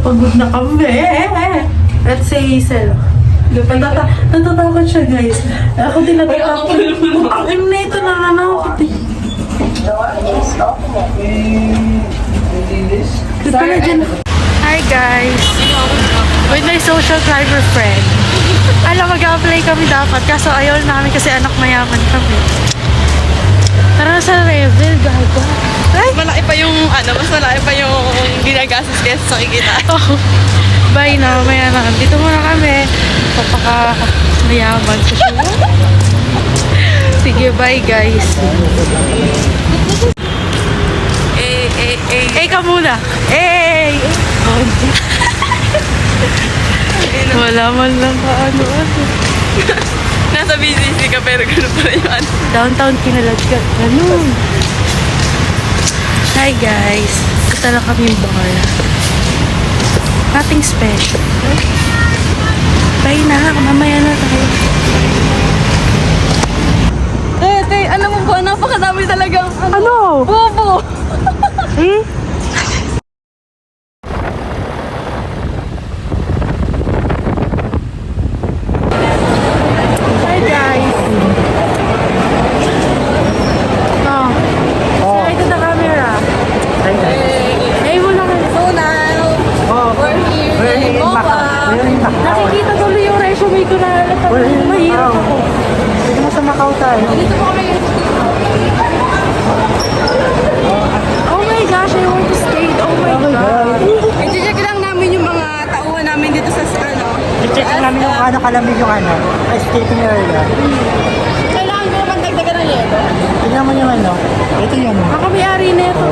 Pagod na kami. At si Hazel. Natatakot siya, guys. Ako din natatakot. Ang na ito na nanakot eh. Hi guys! With my social climber friend. Alam, mag-apply kami dapat. Kaso ayaw namin kasi anak mayaman kami. Tara sa level, gaga. Ay! Malaki pa yung, mas malaki pa yung ginagastos kesa sa kikita. Oh, bye na, maya na. Dito muna kami. Papaka mayaman sa show. Sige, bye guys. Ka muna. Wala man lang ano. Nasa BCC ka pero gano'n pa rin yung ano. Downtown Kinalagkat. Ganun. Hi guys. Punta lang kami yung bar. Nothing special. Bye na. Mamaya na tayo. Ano mo ba? Napakadami talagang Ano? bobo! Eh? Hi guys. Say to the camera. Hey muna kayo. So now, we're here in Mopa. Nakikita tuloy yung resume ko na mahirap ako. Dito mo sa Macau tayo. Dito po kami. Oh my gosh, I want to skate. Oh my god. I-check lang namin yung mga tauhan namin dito sa ano. I-check lang namin yung kalamig yung skating area. Kailangan ko naman dagdagan ng yelo. Tingnan mo yung ito yun. Ako may-ari na ito.